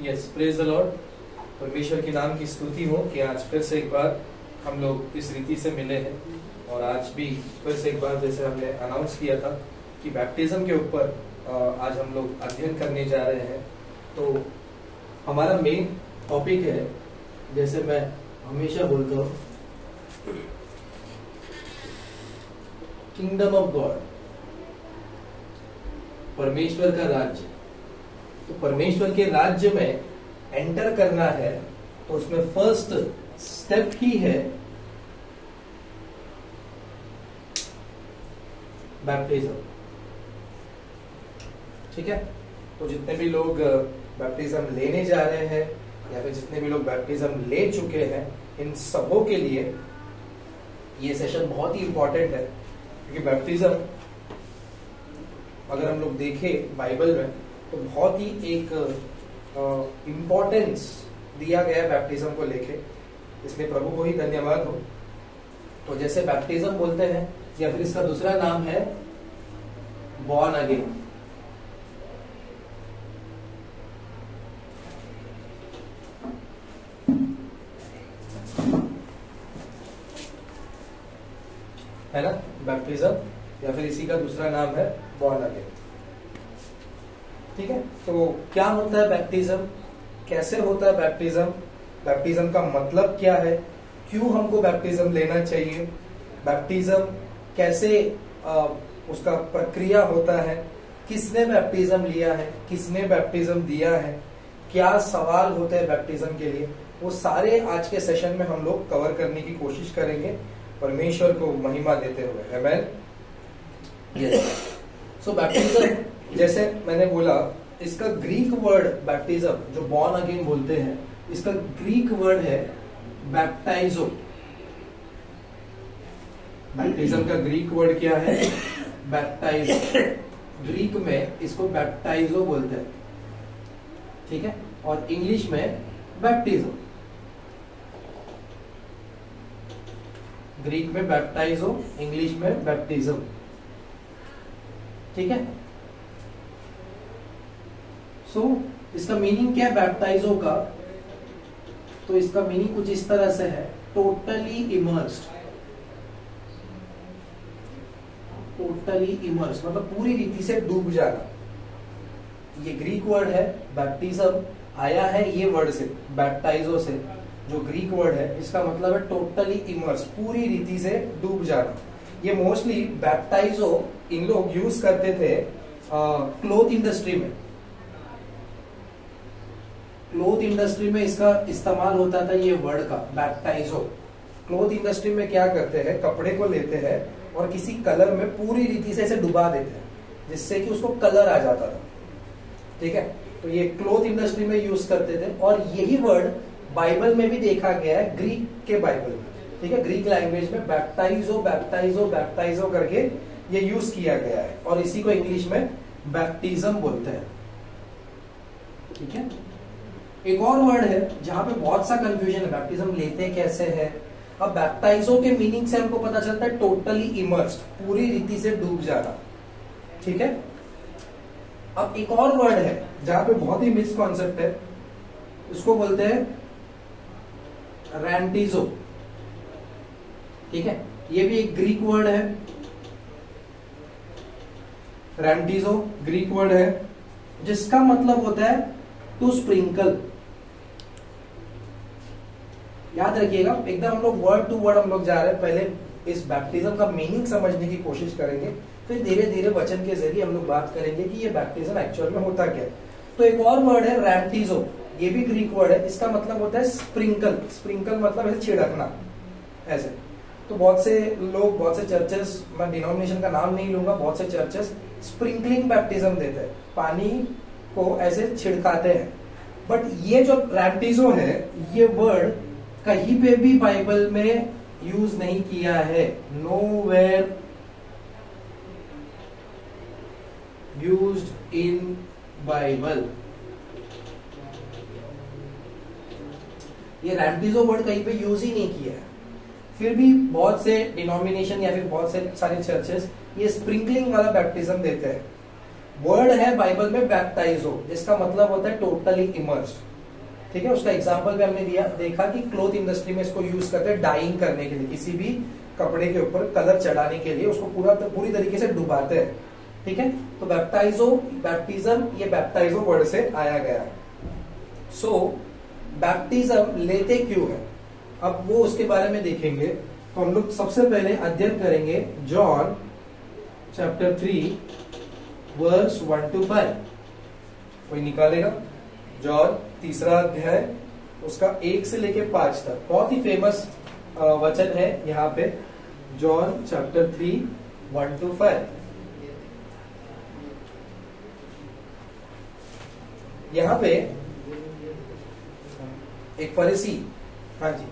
Yes, praise the Lord. परमेश्वर के नाम की स्तुति हो कि आज फिर से एक बार हम लोग इस रीति से मिले हैं और आज भी फिर से एक बार जैसे हमने अनाउंस किया था कि बैप्टिज्म के ऊपर आज हम लोग अध्ययन करने जा रहे हैं। तो हमारा मेन टॉपिक है, जैसे मैं हमेशा बोलता हूँ, किंगडम ऑफ गॉड, परमेश्वर का राज्य। तो परमेश्वर के राज्य में एंटर करना है तो उसमें फर्स्ट स्टेप ही है बैप्टिज्म। ठीक है, तो जितने भी लोग बैप्टिज्म लेने जा रहे हैं या फिर जितने भी लोग बैप्टिज्म ले चुके हैं, इन सबों के लिए ये सेशन बहुत ही इंपॉर्टेंट है, क्योंकि बैप्टिज्म अगर हम लोग देखें बाइबल में तो बहुत ही एक इम्पोर्टेंस दिया गया है बैप्टिज्म को लेके। इसलिए प्रभु को ही धन्यवाद हो। तो जैसे बैप्टिज्म बोलते हैं या फिर इसका दूसरा नाम है बॉर्न अगेन। है ना, बैप्टिज्म या फिर इसी का दूसरा नाम है बॉर्न अगेन। ठीक है, तो क्या होता है बैप्टिज्म, कैसे होता है बैप्टिज्म, बैप्टिज्म का मतलब क्या है, क्यों हमको बैप्टिज्म लेना चाहिए, बैप्टिज्म कैसे उसका प्रक्रिया होता है, किसने बैप्टिज्म लिया है, किसने बैप्टिज्म दिया है, क्या सवाल होते हैं बैप्टिज्म के लिए, वो सारे आज के सेशन में हम लोग कवर करने की कोशिश करेंगे, परमेश्वर को महिमा देते हुए। आमेन। यस, सो बैप्टिज्म जैसे मैंने बोला, इसका ग्रीक वर्ड बैप्टिज्म जो बॉर्न अगेन बोलते हैं, इसका ग्रीक वर्ड है बैप्टाइजो। बैप्टिज्म का ग्रीक वर्ड क्या है? बैप्टाइजो। ग्रीक में इसको बैप्टाइजो बोलते हैं। ठीक है, और इंग्लिश में बैप्टिज्म। ग्रीक में बैप्टाइजो, इंग्लिश में बैप्टिज्म। ठीक है, सो इसका मीनिंग क्या है बैप्टाइजो का? तो इसका मीनिंग कुछ इस तरह से है, टोटली इमर्स्ड। टोटली इमर्स्ड मतलब पूरी रीति से डूब जाना। ये ग्रीक वर्ड है, बैप्टिज्म आया है ये वर्ड से, बैप्टाइजो से, जो ग्रीक वर्ड है, इसका मतलब है टोटली इमर्स्ड, पूरी रीति से डूब जाना। ये मोस्टली बैप्टाइजो इन लोग यूज करते थे क्लोथ इंडस्ट्री में। क्लोथ इंडस्ट्री में इसका इस्तेमाल होता था ये वर्ड का, बैप्टाइजो। क्लोथ इंडस्ट्री में क्या करते हैं, कपड़े को लेते हैं और किसी कलर में पूरी रीति से इसे डुबा देते हैं, जिससे कि उसको कलर आ जाता था। ठीक है, तो ये क्लोथ इंडस्ट्री में यूज करते थे और यही वर्ड बाइबल में भी देखा गया है, ग्रीक के बाइबल में। ठीक है, ग्रीक लैंग्वेज में बैप्टाइजो बैप्टाइजो बैप्टाइजो करके ये यूज किया गया है और इसी को इंग्लिश में बैप्टिज्म बोलते हैं। ठीक है, एक और वर्ड है जहां पे बहुत सा कंफ्यूजन है, बैप्टिज्म लेते कैसे है। अब बैप्टाइजो के मीनिंग से हमको पता चलता है टोटली इमर्स्ड, पूरी रीति से डूब जाना। ठीक है, अब एक और वर्ड है जहां पे बहुत ही मिस कॉन्सेप्ट है, उसको बोलते हैं रैंटिजो। ठीक है, ये भी एक ग्रीक वर्ड है, रैंटिजो ग्रीक वर्ड है, जिसका मतलब होता है टू स्प्रिंकल। याद रखिएगा, एकदम हम लोग वर्ड टू वर्ड हम लोग जा रहे हैं। पहले इस बैप्टिज्म का मीनिंग समझने की कोशिश करेंगे, फिर धीरे धीरे वचन के जरिए हम लोग बात करेंगे कि ये बैप्टिज्म एक्चुअल में होता क्या है। तो एक और वर्ड है रैंटिजो, ये भी ग्रीक वर्ड है, इसका मतलब होता है स्प्रिंकल। स्प्रिंकल मतलब ऐसे छिड़कना, ऐसे। तो बहुत से लोग, बहुत से चर्चेस, मैं डिनोमिनेशन का नाम नहीं लूंगा, बहुत से चर्चेस स्प्रिंकलिंग बैप्टिज्म देते हैं, पानी को ऐसे छिड़काते हैं। बट ये जो रैंटिजो है, ये वर्ड कहीं पे भी बाइबल में यूज नहीं किया है, नोवेयर यूज्ड इन बाइबल। ये रैंटिजो वर्ड कहीं पे यूज ही नहीं किया है। फिर भी बहुत से डिनोमिनेशन या फिर बहुत से सारे चर्चेस ये स्प्रिंकलिंग वाला बैप्टिज्म देते हैं। वर्ड है बाइबल में बैप्टाइजो, जिसका मतलब होता है टोटली इमर्स्ड। ठीक है, उसका एग्जांपल भी हमने दिया, देखा कि क्लोथ इंडस्ट्री में इसको यूज करते हैं डाइंग करने के लिए, किसी भी कपड़े के ऊपर कलर चढ़ाने के लिए उसको पूरी तरीके से डुबाते हैं। ठीक है, तो बैप्टाइजो, बैप्टिज्म, ये बैप्टाइजो वर्ड से आया गया है। सो बैप्टिज्म लेते क्यों है, अब वो उसके बारे में देखेंगे। तो हम लोग सबसे पहले अध्ययन करेंगे जॉन चैप्टर 3 वर्स 1 to 5। कोई निकालेगा? जॉन 3 अध्याय उसका 1 से लेके 5 तक, बहुत ही फेमस वचन है यहाँ पे। John chapter 3 1 to 5। यहाँ पे एक फरीसी, हाँ जी,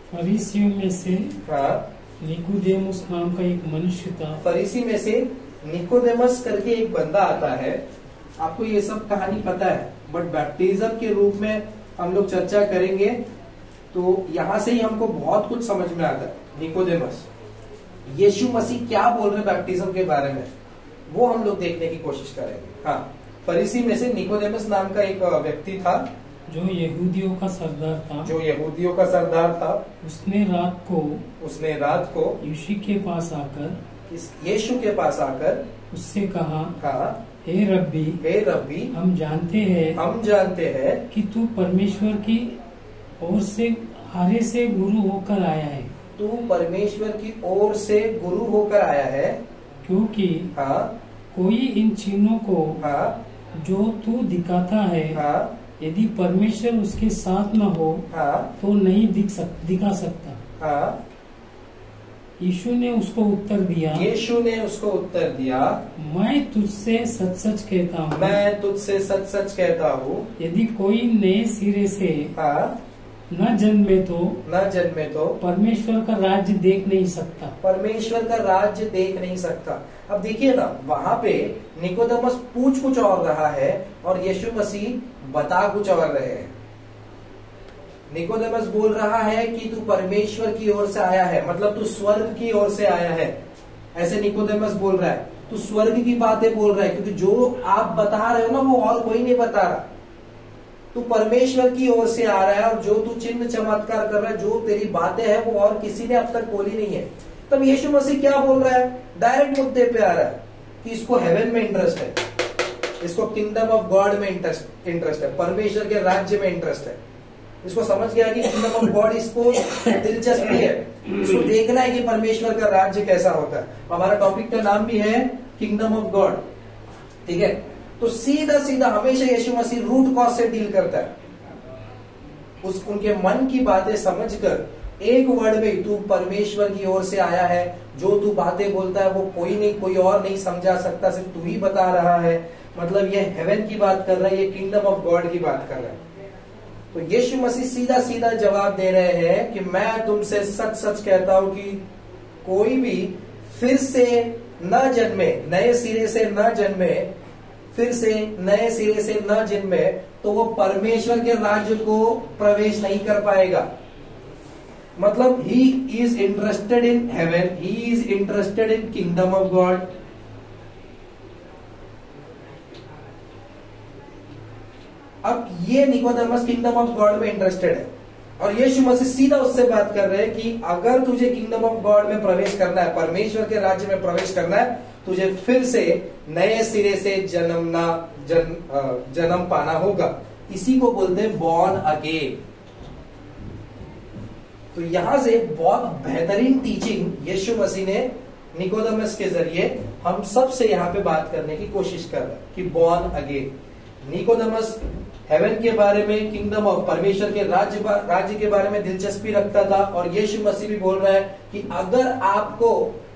फरीसियों में से हाँ, निकोदेमुस नाम का एक मनुष्य था। फरीसी में से निकोदेमस करके एक बंदा आता है। आपको ये सब कहानी पता है, बट बैप्टिज्म के रूप में हम लोग चर्चा करेंगे तो यहां से ही हमको बहुत कुछ समझ में आता है। निकोदेमस, यीशु मसीह क्या बोल रहे बैप्टिज्म के बारे में, वो हम लोग देखने की कोशिश करेंगे। हाँ, फरीसी में से निकोदेमस नाम का एक व्यक्ति था जो यहूदियों का सरदार था। जो यहूदियों का सरदार था। उसने रात को यीशु के पास आकर यीशु के पास आकर उससे कहा, हाँ, हे रब्बी, हम जानते हैं कि तू परमेश्वर की ओर से हारे से गुरु होकर आया है। तू परमेश्वर की ओर से गुरु होकर आया है, क्योंकि हाँ, कोई इन चिन्हों को हाँ, जो तू दिखाता है, हाँ, यदि परमेश्वर उसके साथ न हो, हाँ, तो नहीं दिखा सकता। हाँ। यीशु ने उसको उत्तर दिया, मैं तुझसे सच सच कहता हूँ, यदि कोई नए सिरे से हाँ, न जन्मे तो परमेश्वर का राज्य देख नहीं सकता। अब देखिए ना, वहां पे निकोदेमस पूछ कुछ और रहा है और यीशु मसीह बता कुछ और रहे हैं। निकोदेमस बोल रहा है कि तू परमेश्वर की ओर से आया है, मतलब तू स्वर्ग की ओर से आया है, ऐसे निकोदेमस बोल रहा है। तू स्वर्ग की बातें बोल रहा है, क्योंकि जो आप बता रहे हो ना वो और कोई नहीं बता रहा। तू परमेश्वर की ओर से आ रहा है और जो तू चिन्ह चमत्कार कर रहा है, जो तेरी बातें हैं वो और किसी ने अब तक बोली नहीं है। तब यीशु मसीह क्या बोल रहा है, डायरेक्ट मुद्दे पे आ रहा है कि इसको हेवन में इंटरेस्ट है, इसको किंगडम ऑफ गॉड में इंटरेस्ट है, परमेश्वर के राज्य में इंटरेस्ट है। इसको समझ गया कि किंगडम ऑफ गॉड इसको दिलचस्पी है, इसको देखना है कि परमेश्वर का राज्य कैसा होता है। हमारा टॉपिक का नाम भी है किंगडम ऑफ गॉड। ठीक है, तो सीधा सीधा हमेशा यीशु मसीह रूट कॉज से डील करता है। उनके मन की बातें समझकर एक वर्ड में, तू परमेश्वर की ओर से आया है, जो तू बातें बोलता है वो कोई और नहीं समझा सकता, सिर्फ तू ही बता रहा है। मतलब ये हेवन की बात कर रहा है, ये किंगडम ऑफ गॉड की बात कर रहा है। तो यीशु मसीह सीधा सीधा जवाब दे रहे हैं कि मैं तुमसे सच कहता हूं कि कोई भी फिर से न जन्मे, नए सिरे से न जन्मे, फिर से नए सिरे से न जन्मे, तो वो परमेश्वर के राज्य को प्रवेश नहीं कर पाएगा। मतलब he is interested in heaven, he is interested in kingdom of God. अब ये निकोदेमस किंगडम ऑफ गॉड में इंटरेस्टेड है और यीशु मसीह सीधा उससे बात कर रहे हैं कि अगर तुझे किंगडम ऑफ गॉड में प्रवेश करना है, परमेश्वर के राज्य में प्रवेश करना है, तुझे फिर से नए सिरे से जन्म पाना होगा। इसी को बोलते हैं बॉर्न अगेन। तो यहां से बहुत बेहतरीन टीचिंग यीशु मसीह ने निकोदेमस के जरिए हम सब से यहाँ पे बात करने की कोशिश कर रहे हैं कि बॉर्न अगेन। निकोदेमस हेवन के बारे में, किंगडम ऑफ परमेश्वर के राज्य के बारे में दिलचस्पी रखता था और यीशु मसीह भी बोल रहा है कि अगर आपको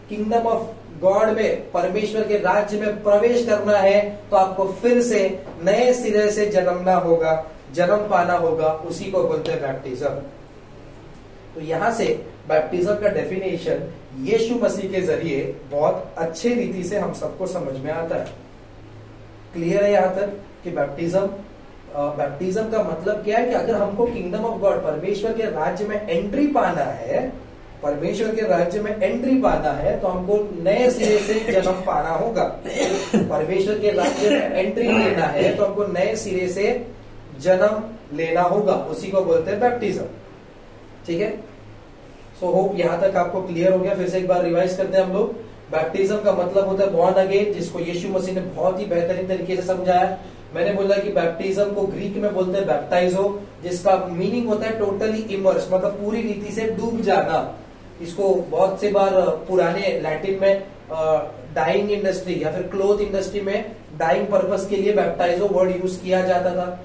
किंगडम ऑफ गॉड में, परमेश्वर के राज्य में प्रवेश करना है तो आपको फिर से नए सिरे से जन्म पाना होगा। उसी को बोलते हैं बैप्टिज्म। तो यहां से बैप्टिज्म का डेफिनेशन यीशु मसीह के जरिए बहुत अच्छे रीति से हम सबको समझ में आता है। क्लियर है यहां तक कि बैप्टिज्म का मतलब क्या है कि अगर हमको किंगडम ऑफ गॉड, परमेश्वर के राज्य में एंट्री पाना है परमेश्वर के राज्य में एंट्री पाना है तो हमको नए सिरे से जन्म पाना होगा। परमेश्वर के राज्य में एंट्री लेना है तो हमको नए सिरे से जन्म लेना होगा, उसी को बोलते हैं बैप्टिज्म। ठीक है, सो होप यहां तक आपको क्लियर हो गया। फिर से एक बार रिवाइज करते हैं हम लोग। बैप्टिज्म का मतलब होता है बॉर्न अगेन, जिसको यीशु मसीह ने बहुत ही बेहतरीन तरीके से समझाया। मैंने बोला कि बैप्टिज्म को ग्रीक में बोलते हैं बैप्टाइजो, जिसका मीनिंग होता है टोटली इमर्स, मतलब पूरी रीति से डूब जाना। इसको बहुत से बार पुराने लैटिन में डाइंग इंडस्ट्री या फिर क्लोथ इंडस्ट्री में डाइंग पर्पस के लिए बैप्टाइजो वर्ड यूज किया जाता था।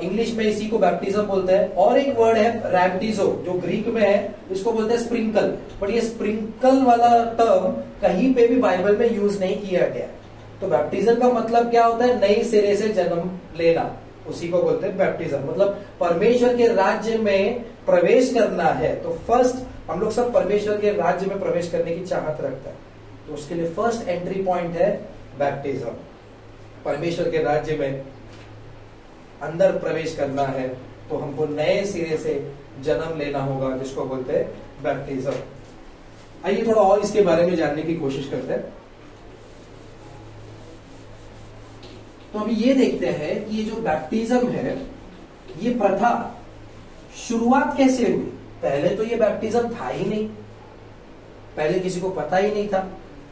इंग्लिश में इसी को बैप्टिज्म बोलते हैं। और एक वर्ड है रैप्टिजो, जो ग्रीक में है, इसको बोलते हैं स्प्रिंकल। बट ये स्प्रिंकल वाला टर्म कहीं पे भी बाइबल में यूज नहीं किया गया। तो बैप्टिज्म का मतलब क्या होता है? नई सिरे से जन्म लेना, उसी को बोलते हैं बैप्टिज्म। मतलब परमेश्वर के राज्य में प्रवेश करना है तो फर्स्ट, हम लोग सब परमेश्वर के राज्य में प्रवेश करने की चाहत रखते हैं, तो उसके लिए फर्स्ट एंट्री पॉइंट है बैप्टिज्म। परमेश्वर के राज्य में अंदर प्रवेश करना है तो हमको नए सिरे से जन्म लेना होगा, जिसको बोलते हैं बैप्टिज्म। आइए थोड़ा और इसके बारे में जानने की कोशिश करते हैं। तो अभी ये देखते हैं कि ये जो बैप्टिज्म है, ये प्रथा शुरुआत कैसे हुई। पहले तो ये बैप्टिज्म था ही नहीं, पहले किसी को पता ही नहीं था।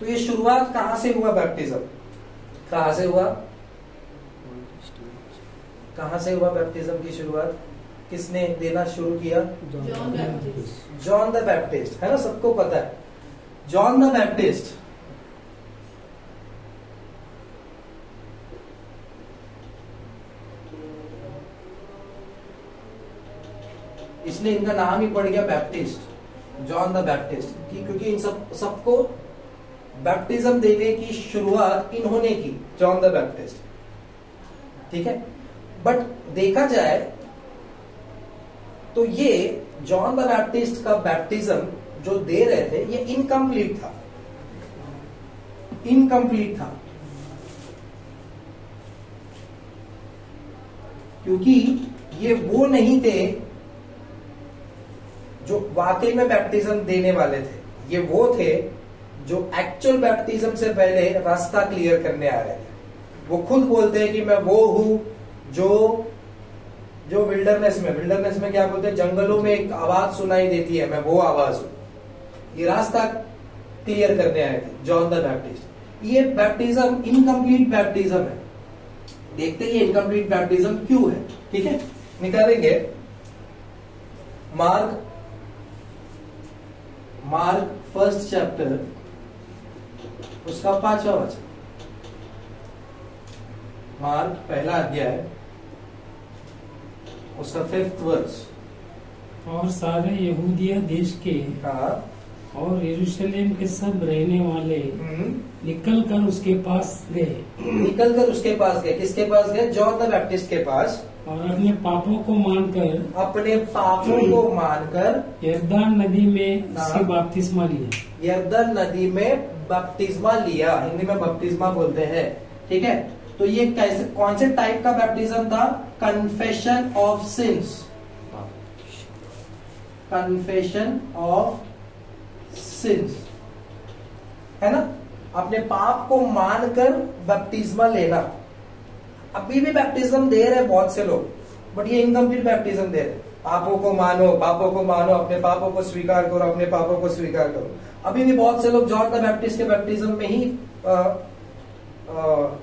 तो ये शुरुआत कहां से हुआ? बैप्टिज्म कहां से हुआ? कहां से हुआ बैप्टिज्म की शुरुआत? किसने देना शुरू किया? जॉन द बैप्टिस्ट, है ना, सबको पता है जॉन द बैप्टिस्ट। इसलिए इनका नाम ही पड़ गया बैप्टिस्ट, जॉन द बैप्टिस्ट, क्योंकि इन सबको बैप्टिज्म देने की शुरुआत इन्होंने की, जॉन द बैप्टिस्ट। ठीक है, बट देखा जाए तो ये जॉन द बैप्टिस्ट का बैप्टिज्म जो दे रहे थे ये इनकम्प्लीट था, इनकम्प्लीट था, क्योंकि ये वो नहीं थे जो वाकई में बैप्टिज्म देने वाले थे। ये वो थे जो एक्चुअल बैप्टिज्म से पहले रास्ता क्लियर करने आ रहे थे। वो खुद बोलते हैं कि मैं वो हूं जो विल्डरनेस में क्या बोलते हैं, जंगलों में एक आवाज सुनाई देती है, मैं वो आवाज हूं। ये रास्ता क्लियर करने आए थे जॉन द बैप्टिस्ट। ये बैप्टिज्म इनकम्प्लीट बैप्टिज्म है। देखते हैं ये इनकम्प्लीट बैप्टिज्म क्यों है। ठीक है, निकालेंगे मार्क फर्स्ट चैप्टर, उसका 5वां वचन। मार्क पहला अध्याय, उसका 5th वर्स। और सारे यहूदिया देश के और यरूशलेम के सब रहने वाले निकल कर उसके पास गए। किसके पास गए? जॉन द बैप्टिस्ट के पास। और अपने पापों को मानकर यरदन नदी में उससे बपतिस्मा लिया। यरदन नदी में बपतिस्मा लिया, हिंदी में बपतिस्मा बोलते हैं। ठीक है, तो ये कैसे, कौन से टाइप का बैप्टिज्म था? Confession of since, confession of since, है ना, अपने पाप को मानकर बपतिस्मा लेना। अभी भी बैप्टिज्म दे रहे बहुत से लोग, बट ये इनकम्प्लीट बैप्टिज्म दे रहे। पापों को मानो, अपने पापों को स्वीकार करो, अपने पापों को स्वीकार करो। अभी भी बहुत से लोग जॉन द बैप्टिस्ट के बैप्टिज्म में ही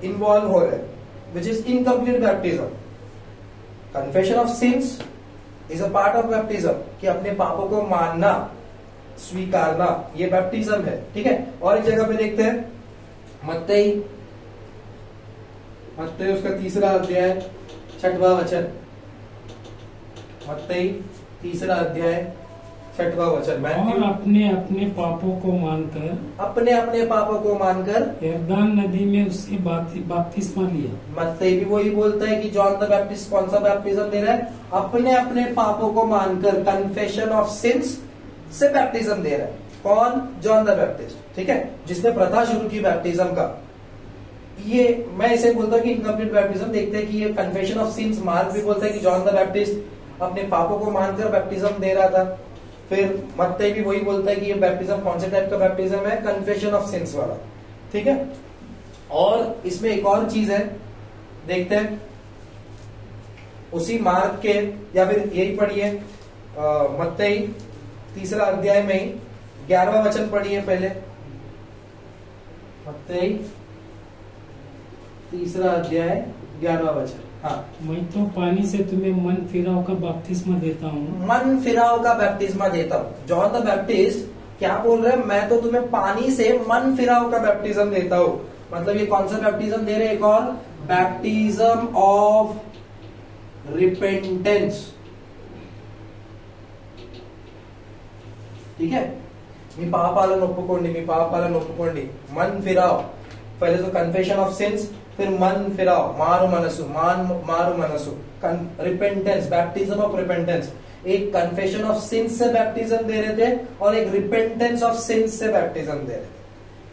इन्वॉल्व हो रहे, which is incomplete baptism. Confession of since is a part of baptism, कि अपने पापों को मानना, स्वीकारना, ये बैप्टिज्म है। ठीक है, और एक जगह पे देखते हैं मत्ती उसका 3रा अध्याय 6वां वचन। मत्ती 3रा अध्याय 6वां वचन। और अपने अपने पापों को मानकर यरदन नदी में उससे बपतिस्मा लिया। मत्ती भी वही बोलता है कि जॉन द बैप्टिस्ट कौन सा बैप्टिज्म दे रहा है? अपने अपने पापों को मानकर, कन्फेशन ऑफ सिंस से बैप्टिज्म दे रहा है। कौन? John the Baptist. ठीक है, जिसने प्रथा शुरू की बैप्टिज्म का। ये मैं इसे बोलता हूँ कि इनकम्प्लीट बैप्टिज्म। देखते हैं कि ये कन्फेशन ऑफ सिंस, मार्क भी बोलता है कि जॉन द बैप्टिस्ट अपने पापों को मानकर बैप्टिज्म दे रहा था। फिर मत्तई भी वही बोलता है कि ये बैप्टिज्म कौन से टाइप का बैप्टिज्म है, कन्फेशन ऑफ सिंस वाला, ठीक है। और इसमें एक और चीज है, देखते हैं उसी मार्क के, या फिर यही पढ़िए मत्तई 3 अध्याय में ही 11वां वचन पढ़िए पहले। मत्तई 3 अध्याय 11वां वचन। हाँ, मैं तो पानी से तुम्हें मन फिराव का बपतिस्मा देता हूँ। मन फिराव का बैप्टिज्मा देता हूँ। जॉन द बैप्टिस्ट क्या बोल रहे हैं, मैं तो तुम्हें पानी से मन फिराव का बैप्टिज्म देता हूँ। मतलब ये कौन सा बैप्टिज्म दे रहे हैं, एक और बैप्टिज्म ऑफ रिपेंटेंस, ठीक है। मी पापालन ఒప్పుకోండి, మీ పాపాలను ఒప్పుకోండి, मन फिराव, पहले तो कन्फेशन ऑफ सिंस, फिर मन फिराव, मारू मनसु, मारू मनसु, रिपेंटेंस, बैप्टिज्म ऑफ रिपेंटेंस। एक कन्फेशन ऑफ सिंस से बैप्टिज्म दे रहे थे और एक रिपेंटेंस ऑफ सिंस से बैप्टिज्म दे रहे थे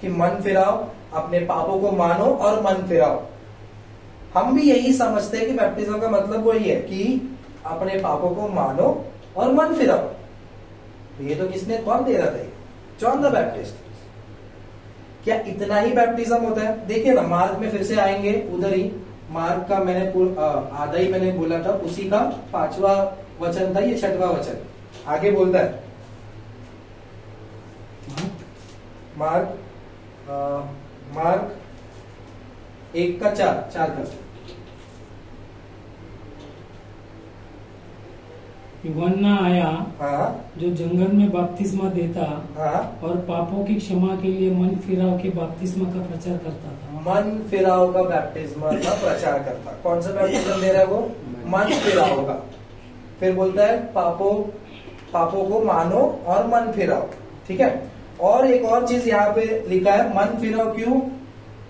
कि मन फिराव, अपने पापों को मानो और मन फिराव। हम भी यही समझते हैं कि बैप्टिज्म का मतलब वही है कि अपने पापों को मानो और मन फिराओ। ये तो किसने, कौन दे रहा था, जॉन द बैप्टिस्ट। क्या इतना ही बैप्टिज्म होता है? देखिए ना, मार्क में फिर से आएंगे, उधर ही मार्क का मैंने आधा ही मैंने बोला था, उसी का 5वां वचन था, ये 6वां वचन आगे बोलता है। मार्क 1 का 4 का, यूहन्ना आया, हाँ, जो जंगल में बपतिस्मा देता, हाँ, और पापों की क्षमा के लिए मन फिराव के बपतिस्मा का प्रचार करता था। मन फिराव का बैप्टिज्मा का प्रचार करता। कौन सा बैप्टिज्म दे रहा है वो, मन फिराव का। फिर बोलता है पापों को मानो और मन फिराओ, ठीक है। और एक और चीज यहाँ पे लिखा है, मन फिराओ क्यों,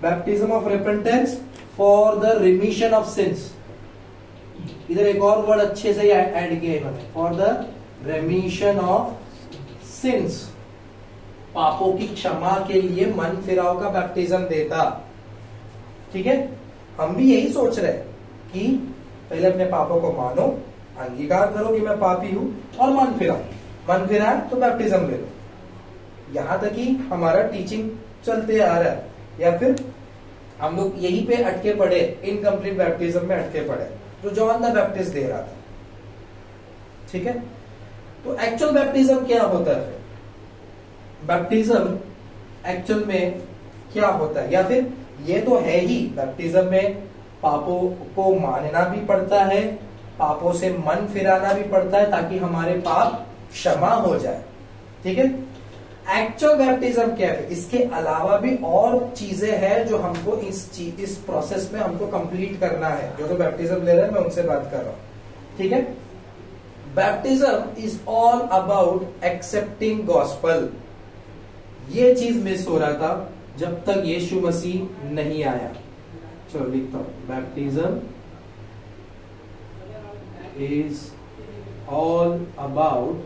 baptism of repentance for the remission of since. इधर एक और वर्ड अच्छे से ऐड किया इन्होंने, फॉर द रेमिशन ऑफ सिंस, पापों की क्षमा के लिए मन फिराव का बैप्टिज्म देता, ठीक है। हम भी यही सोच रहे हैं कि पहले अपने पापों को मानो, अंगीकार करो कि मैं पापी हूं, और मन फिराओ। मन फिरा तो बैप्टिज्म ले लो। यहां तक ही हमारा टीचिंग चलते आ रहा है, या फिर हम लोग यहीं पे अटके पड़े, इनकम्प्लीट बैप्टिज्म में अटके पड़े जो जॉन द बैप्टिस्ट दे रहा था, ठीक है। तो एक्चुअल बैप्टिज्म क्या होता है? बैप्टिज्म एक्चुअल में क्या होता है, या फिर ये तो है ही, बैप्टिज्म में पापों को मानना भी पड़ता है, पापों से मन फिराना भी पड़ता है ताकि हमारे पाप क्षमा हो जाए, ठीक है। एक्चुअल बैप्टिज्म क्या है, इसके अलावा भी और चीजें हैं जो हमको इस प्रोसेस में हमको कंप्लीट करना है। जो तो बैप्टिज्म ले रहे हैं मैं उनसे बात कर रहा हूं, ठीक है। Baptism is all about accepting gospel. ये चीज मिस हो रहा था जब तक यीशु मसीह नहीं आया। चलो लिखता हूं, baptism is all about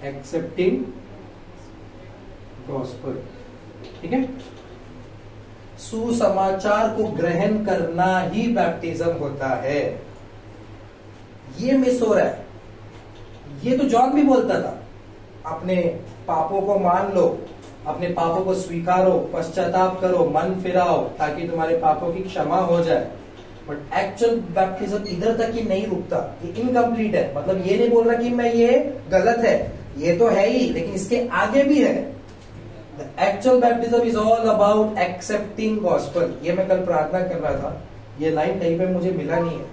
accepting gospel, ठीक है। सुसमाचार को ग्रहण करना ही बैप्टिज्म होता है। ये मिस हो रहा है। ये तो जॉन भी बोलता था, अपने पापों को मान लो, अपने पापों को स्वीकारो, पश्चाताप करो, मन फिराओ ताकि तुम्हारे पापों की क्षमा हो जाए। बट एक्चुअल बैप्टिज्म इधर तक ही नहीं रुकता, ये इनकम्प्लीट है। मतलब ये नहीं बोल रहा कि मैं ये गलत है, ये तो है ही, लेकिन इसके आगे भी है। The actual baptism is all about accepting gospel. ये मैं कल प्रार्थना कर रहा था, ये लाइन कहीं पे मुझे मिला नहीं है।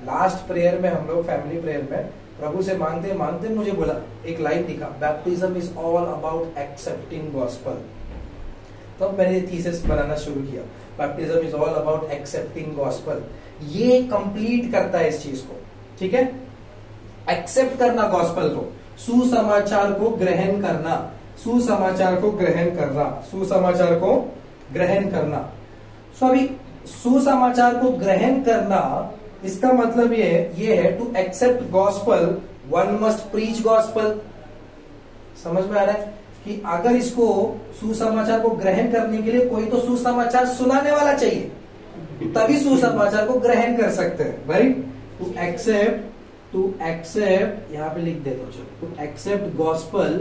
लास्ट प्रेयर में हम लोग फैमिली प्रेयर में प्रभु से मांगते मांगते मुझे बोला, एक लाइन दिखा, baptism is all about accepting gospel. तो मैंने थीसिस बनाना शुरू किया, baptism is all about accepting gospel. ये कंप्लीट करता है इस चीज को, ठीक है। एक्सेप्ट करना गॉस्पल को, सुसमाचार को ग्रहण करना, सुसमाचार को ग्रहण करना, सुसमाचार को ग्रहण करना। सो अभी सुसमाचार को ग्रहण करना, इसका मतलब ये है to accept gospel one must preach gospel. समझ में आ रहा है कि अगर इसको सुसमाचार को ग्रहण करने के लिए कोई तो सुसमाचार सुनाने वाला चाहिए, तभी सुसमाचार को ग्रहण कर सकते हैं। भाई टू एक्सेप्ट यहाँ पे लिख देता हूँ, टू एक्सेप्ट गॉस्पल